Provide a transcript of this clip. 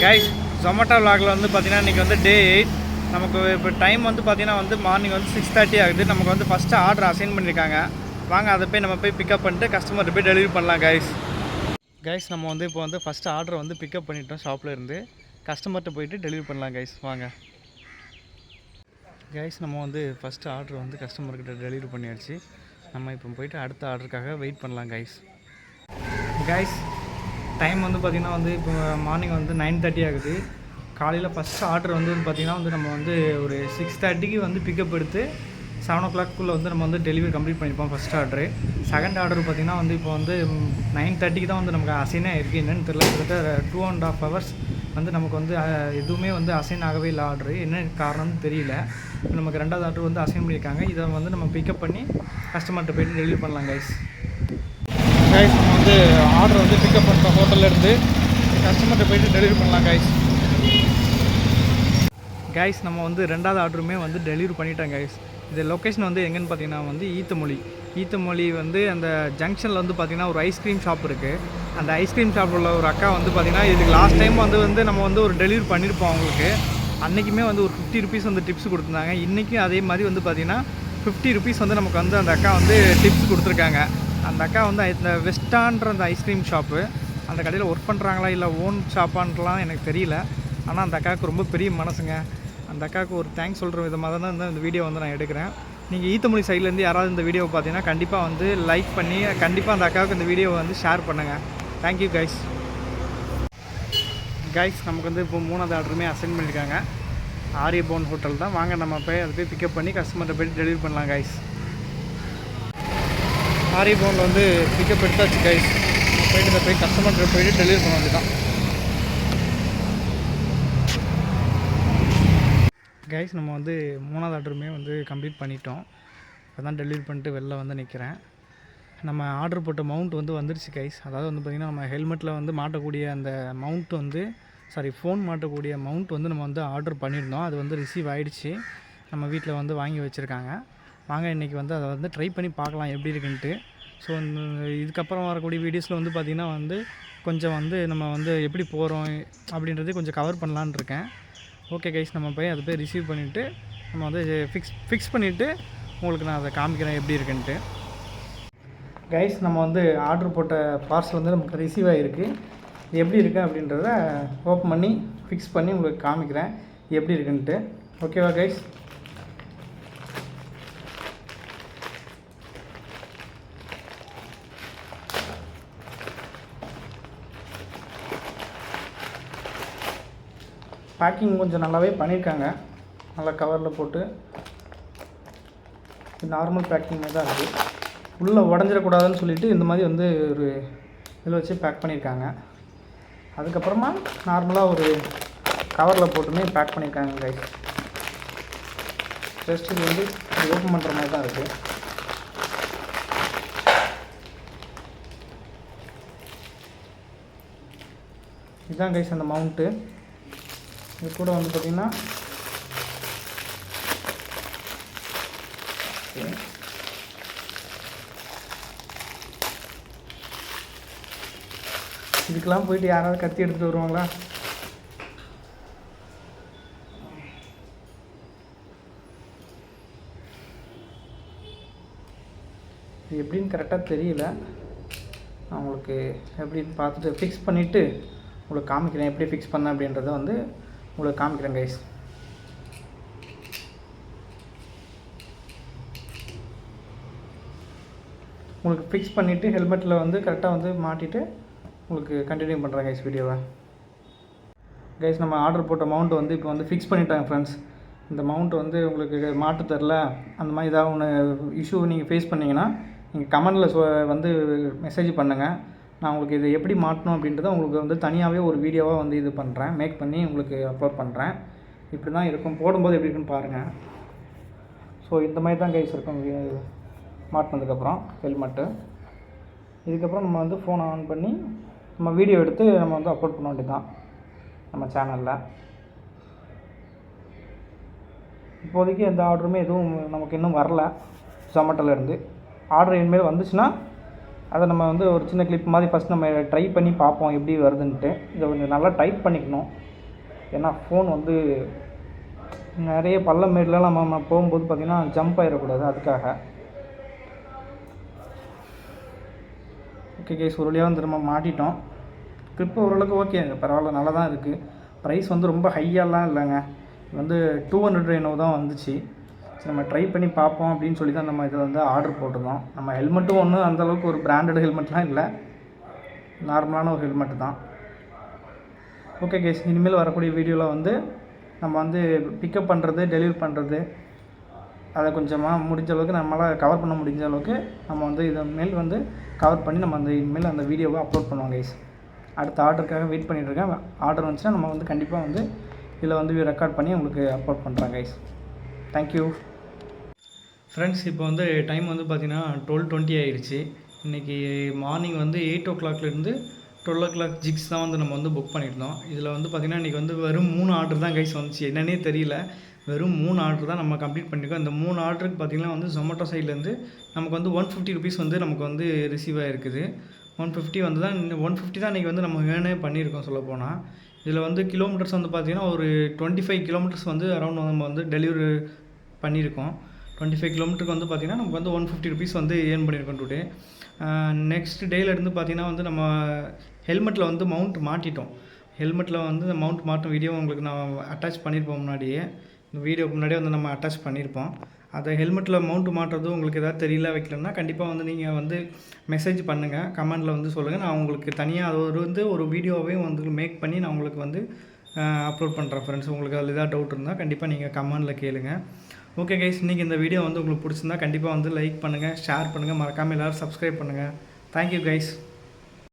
Guys Zomato விலாகில் வந்து பார்த்திங்கன்னா இன்றைக்கி வந்து டே 8. நமக்கு இப்போ டைம் வந்து பார்த்திங்கன்னா வந்து மார்னிங் வந்து 6:30 ஆகுது. நமக்கு வந்து ஃபஸ்ட்டு ஆர்டர் அசைன் பண்ணியிருக்காங்க. வாங்க அதை போய் நம்ம போய் பிக்கப் பண்ணிட்டு கஸ்டமர்கிட்ட போய் டெலிவரி பண்ணலாம் கைஸ் நம்ம வந்து இப்போ வந்து ஃபஸ்ட்டு ஆர்டரை வந்து பிக்கப் பண்ணிட்டோம் ஷாப்பில் இருந்து. கஸ்டமர்கிட்ட போயிட்டு டெலிவரி பண்ணலாம் கைஸ். வாங்க கைஸ் நம்ம வந்து ஃபஸ்ட்டு ஆர்டர் வந்து கஸ்டமர்கிட்ட டெலிவரி பண்ணியாச்சு. நம்ம இப்போ போயிட்டு அடுத்த ஆர்டருக்காக வெயிட் பண்ணலாம் கைஸ் டைம் வந்து பார்த்திங்கன்னா வந்து இப்போ மார்னிங் வந்து 9:30 ஆகுது. காலையில் ஃபஸ்ட்டு ஆர்டர் வந்து பார்த்திங்கன்னா வந்து நம்ம வந்து ஒரு 6:30க்கு வந்து பிக்கப் எடுத்து 7 o'clock வந்து நம்ம வந்து டெலிவரி கம்ப்ளீட் பண்ணியிருப்போம் ஃபஸ்ட் ஆர்டரு. செகண்ட் ஆர்டர் பார்த்திங்கன்னா வந்து இப்போ வந்து 9:30க்கு தான் வந்து நமக்கு அசைனே இருக்குது. என்னென்னு தெரியல, கிட்டத்தட்ட 2.5 hours வந்து நமக்கு வந்து எதுவுமே வந்து அசைன் ஆகவே இல்லை. ஆர்டரு என்ன காரணம்னு தெரியல. இப்போ நமக்கு ரெண்டாவது ஆர்டர் வந்து அசைன் பண்ணியிருக்காங்க. இதை வந்து நம்ம பிக்கப் பண்ணி கஸ்டமர்கிட்ட போய்ட்டு டெலிவரி பண்ணலாம் கைஸ் நம்ம வந்து ஆர்டர் வந்து பிக்கப் பண்ணிட்டோம் ஹோட்டல்லேருந்து. கஸ்டமர்கிட்ட போய்ட்டு டெலிவரி பண்ணலாம் கைஸ் நம்ம வந்து ரெண்டாவது ஆர்டருமே வந்து டெலிவரி பண்ணிட்டேன் கைஸ். இந்த லொக்கேஷன் வந்து எங்கேன்னு பார்த்தீங்கன்னா வந்து ஈத்தமொழி வந்து அந்த ஜங்ஷனில் வந்து பார்த்திங்கன்னா ஒரு ஐஸ்கிரீம் ஷாப் இருக்குது. அந்த ஐஸ்கிரீம் ஷாப்பில் உள்ள ஒரு அக்கா வந்து பார்த்திங்கன்னா இதுக்கு லாஸ்ட் டைம் வந்து நம்ம வந்து ஒரு டெலிவரி பண்ணியிருப்போம் அவங்களுக்கு. அன்றைக்குமே வந்து ஒரு 50 rupees வந்து டிப்ஸ் கொடுத்துருந்தாங்க. இன்றைக்கும் அதே மாதிரி வந்து பார்த்திங்கன்னா 50 rupees வந்து நமக்கு வந்து அந்த அக்கா வந்து டிப்ஸ் கொடுத்துருக்காங்க. அந்த அக்கா வந்து இந்த வெஸ்டான்ற அந்த ஐஸ்கிரீம் ஷாப்பு, அந்த கடையில் ஒர்க் பண்ணுறாங்களா இல்லை ஓன் ஷாப்பான்லாம் எனக்கு தெரியல. ஆனால் அந்த அக்காவுக்கு ரொம்ப பெரிய மனசுங்க. அந்த அக்காவுக்கு ஒரு தேங்க்ஸ் சொல்கிற விதமாக தான் இந்த வீடியோ வந்து நான் எடுக்கிறேன். நீங்கள் ஈத்தமொழி சைட்லேருந்து யாராவது இந்த வீடியோவை பார்த்தீங்கன்னா கண்டிப்பாக வந்து லைக் பண்ணி கண்டிப்பாக அந்த அக்காவுக்கு இந்த வீடியோவை வந்து ஷேர் பண்ணுங்கள். தேங்க்யூ கைஸ் நமக்கு வந்து இப்போ 3வது ஆர்டருமே அசைன் பண்ணியிருக்காங்க. ஆரியபவன் ஹோட்டல் தான். வாங்க நம்ம போய் அதை போய் பிக்கப் பண்ணி கஸ்டமர்கிட்ட போய்ட்டு டெலிவரி பண்ணலாம் ஆரியபவனில் வந்து பிக்கப் எடுத்தாச்சு போய்ட்டு இதை போய் கஸ்டமர்கிட்ட போய்ட்டு டெலிவரி பண்ண வேண்டியதான் நம்ம வந்து 3வது ஆர்டருமே வந்து கம்ப்ளீட் பண்ணிட்டோம். இப்போ தான் டெலிவரி பண்ணிட்டு வெளில வந்து நிற்கிறேன். நம்ம ஆர்டர் போட்ட மவுண்ட் வந்து வந்துருச்சு அதாவது வந்து பார்த்திங்கன்னா நம்ம ஹெல்மெட்டில் வந்து மாட்டக்கூடிய அந்த மவுண்ட் வந்து ஃபோன் மாட்டக்கூடிய மவுண்ட் வந்து நம்ம வந்து ஆர்டர் பண்ணியிருந்தோம். அது வந்து ரிசீவ் ஆகிடுச்சு. நம்ம வீட்டில் வந்து வாங்கி வச்சுருக்காங்க. வாங்க இன்றைக்கி வந்து அதை வந்து ட்ரை பண்ணி பார்க்கலாம் எப்படி இருக்குன்ட்டு. ஸோ இதுக்கப்புறம் வரக்கூடிய வீடியோஸில் வந்து பார்த்திங்கன்னா வந்து கொஞ்சம் வந்து நம்ம வந்து எப்படி போகிறோம் அப்படின்றது கொஞ்சம் கவர் பண்ணலான்னு இருக்கேன். ஓகே கைஸ் நம்ம போய் அதை போய் ரிசீவ் பண்ணிவிட்டு நம்ம வந்து ஃபிக்ஸ் பண்ணிவிட்டு உங்களுக்கு நான் அதை காமிக்கிறேன் எப்படி இருக்குன்ட்டு. கைஸ் நம்ம வந்து ஆர்டர் போட்ட பார்சல் வந்து நமக்கு ரிசீவ் ஆகிருக்கு. எப்படி இருக்குது அப்படின்றத ஓப்பன் பண்ணி ஃபிக்ஸ் பண்ணி உங்களுக்கு காமிக்கிறேன் எப்படி இருக்குன்ட்டு. ஓகேவா கைஸ்? பேக்கிங் கொஞ்சம் நல்லாவே பண்ணியிருக்காங்க. நல்லா கவரில் போட்டு நார்மல் பேக்கிங் தான் இருக்குது. உள்ளே உடஞ்சிடக்கூடாதுன்னு சொல்லிவிட்டு இந்த மாதிரி வந்து ஒரு இதில் வச்சு பேக் பண்ணியிருக்காங்க. அதுக்கப்புறமா நார்மலாக ஒரு கவரில் போட்டுமே பேக் பண்ணியிருக்காங்க கைஸ். ஜஸ்ட் இது வந்து ஓப்பன் பண்ணுற மாதிரி தான் இருக்குது. இதுதான் கைஸ் அந்த மவுண்ட்டு. இது கூட வந்து பார்த்திங்கன்னா இதுக்கெல்லாம் போயிட்டு யாராவது கத்தி எடுத்துகிட்டு வருவாங்களா? இது எப்படின்னு கரெக்டாக தெரியல. நான் உங்களுக்கு எப்படின்னு பார்த்துட்டு ஃபிக்ஸ் பண்ணிவிட்டு உங்களுக்கு காமிக்கிறேன். எப்படி ஃபிக்ஸ் பண்ணேன் அப்படின்றத வந்து உங்களுக்கு காமிக்கிறேன் கைஸ். உங்களுக்கு ஃபிக்ஸ் பண்ணிவிட்டு ஹெல்மெட்டில் வந்து கரெக்டாக வந்து மாட்டிட்டு உங்களுக்கு கண்டினியூ பண்ணுறேன் கைஸ் வீடியோவை. கைஸ் நம்ம ஆர்டர் போட்ட மவுண்ட் வந்து இப்போ வந்து ஃபிக்ஸ் பண்ணிட்டாங்க ஃப்ரெண்ட்ஸ். இந்த மவுண்ட் வந்து உங்களுக்கு மாட்டு தரல அந்த மாதிரி ஏதாவது ஒன்று இஷ்யூ நீங்கள் ஃபேஸ் பண்ணிங்கன்னா நீங்கள் கமெண்டில் வந்து மெசேஜ் பண்ணுங்கள். நான் உங்களுக்கு இதை எப்படி மாட்டணும் அப்படின்றத உங்களுக்கு வந்து தனியாகவே ஒரு வீடியோவாக வந்து இது பண்ணுறேன், மேக் பண்ணி உங்களுக்கு அப்லோட் பண்ணுறேன். இப்படி தான் இருக்கும். போடும்போது எப்படி இருக்குன்னு பாருங்கள். ஸோ இந்த மாதிரி தான் கைஸ் இருக்கும் மாட்டினதுக்கப்புறம் ஹெல்மெட்டு. இதுக்கப்புறம் நம்ம வந்து ஃபோனை ஆன் பண்ணி நம்ம வீடியோ எடுத்து நம்ம வந்து அப்லோட் பண்ண வேண்டியது தான் நம்ம சேனலில். இப்போதைக்கு எந்த ஆர்டருமே எதுவும் நமக்கு இன்னும் வரல ஜொமேட்டோலேருந்து. ஆர்டர் இனிமேல் வந்துச்சுன்னா அதை நம்ம வந்து ஒரு சின்ன கிளிப் மாதிரி ஃபஸ்ட் நம்ம ட்ரை பண்ணி பார்ப்போம் எப்படி வருதுன்ட்டு. இதை கொஞ்சம் நல்லா டைப் பண்ணிக்கணும். ஏன்னா ஃபோன் வந்து நிறைய பள்ளம் மேட்லலாம் நம்ம போகும்போது பார்த்திங்கன்னா ஜம்ப் ஆகிடக்கூடாது, அதுக்காக. ஓகே கைஸ், ஒரு வழியாக வந்து நம்ம மாட்டிட்டோம். க்ரிப்பு ஓரளவுக்கு ஓகே, பரவாயில்ல, நல்லா தான் இருக்குது. ப்ரைஸ் வந்து ரொம்ப ஹையாலாம் இல்லைங்க, வந்து 200 என்னவோ தான் வந்துச்சு. சரி, நம்ம ட்ரை பண்ணி பார்ப்போம் அப்படின்னு சொல்லி தான் நம்ம இதை வந்து ஆர்டர் போட்டிருந்தோம். நம்ம ஹெல்மெட்டும் ஒன்றும் அந்தளவுக்கு ஒரு பிராண்டட் ஹெல்மெட்லாம் இல்லை, நார்மலான ஒரு ஹெல்மெட்டு தான். ஓகே கைஸ், இனிமேல் வரக்கூடிய வீடியோவில் வந்து நம்ம வந்து பிக்கப் பண்ணுறது, டெலிவரி பண்ணுறது, அதை கொஞ்சமாக முடிஞ்ச அளவுக்கு நம்மளால் கவர் பண்ண முடிஞ்ச அளவுக்கு நம்ம வந்து இனிமேல் வந்து கவர் பண்ணி நம்ம அந்த இனிமேல் அந்த வீடியோவை அப்லோட் பண்ணுவோம் கைஸ். அடுத்த ஆர்டருக்காக வெயிட் பண்ணிகிட்ருக்கேன். ஆர்டர் வந்துச்சுன்னா நம்ம வந்து கண்டிப்பாக வந்து இதில் வந்து ரெக்கார்ட் பண்ணி உங்களுக்கு அப்லோட் பண்ணுறேன் கைஸ். Thank you friends. இப்போ வந்து டைம் வந்து பார்த்திங்கன்னா 12:20 ஆகிடுச்சு. இன்றைக்கி மார்னிங் வந்து 8 o'clockலேருந்து 12 o'clock ஜிக்ஸ் தான் வந்து நம்ம வந்து புக் பண்ணியிருந்தோம். இதில் வந்து பார்த்திங்கன்னா இன்றைக்கி வந்து வெறும் 3 ஆர்டர் தான் கைஸ் வந்துச்சு. என்னன்னே தெரியல, வெறும் 3 ஆர்டர் தான் நம்ம கம்ப்ளீட் பண்ணியிருக்கோம். இந்த 3 ஆர்டருக்கு பார்த்திங்கன்னா வந்து Zomato சைட்லேருந்து நமக்கு வந்து 150 rupees வந்து நமக்கு வந்து ரிசீவ் ஆகிருக்குது. 150 வந்து தான் 150 தான் இன்றைக்கி வந்து நம்ம ஏர்னே பண்ணியிருக்கோம் சொல்லப்போனால். இதில் வந்து கிலோமீட்டர்ஸ் வந்து பார்த்திங்கன்னா ஒரு 25 kilometers வந்து அரௌண்ட் நம்ம வந்து டெலிவரி பண்ணியிருக்கோம். 25 kilometerக்கு வந்து பார்த்திங்கன்னா நமக்கு வந்து 150 rupees வந்து ஏர்ன் பண்ணியிருக்கோம் டுடே. நெக்ஸ்ட் டேலேருந்து பார்த்திங்கன்னா வந்து நம்ம ஹெல்மெட்டில் வந்து மவுண்ட் மாட்டிட்டோம். ஹெல்மெட்டில் வந்து மவுண்ட் மாட்டும் வீடியோ உங்களுக்கு நான் அட்டாச் பண்ணியிருப்போம் முன்னாடியே. இந்த வீடியோக்கு முன்னாடியே வந்து நம்ம அட்டாச் பண்ணியிருப்போம். அதை ஹெல்மெட்டில் மவுண்ட் மாட்டுறது உங்களுக்கு எதாவது தெரியல வைக்கலன்னா கண்டிப்பாக வந்து நீங்கள் வந்து மெசேஜ் பண்ணுங்கள், கமெண்டில் வந்து சொல்லுங்கள். நான் உங்களுக்கு தனியாக அது வந்து ஒரு வீடியோவே வந்து மேக் பண்ணி நான் உங்களுக்கு வந்து அப்லோட் பண்ணுறேன் ஃப்ரெண்ட்ஸ். உங்களுக்கு அதில் ஏதாவது டவுட் இருந்தால் கண்டிப்பாக நீங்கள் கமெண்டில் கேளுங்க. ஓகே கைஸ், இன்றைக்கி இந்த வீடியோ வந்து உங்களுக்கு பிடிச்சிருந்தா கண்டிப்பாக வந்து லைக் பண்ணுங்கள், ஷேர் பண்ணுங்கள், மறக்காமல் எல்லோரும் சப்ஸ்கிரைப் பண்ணுங்கள். Thank you guys.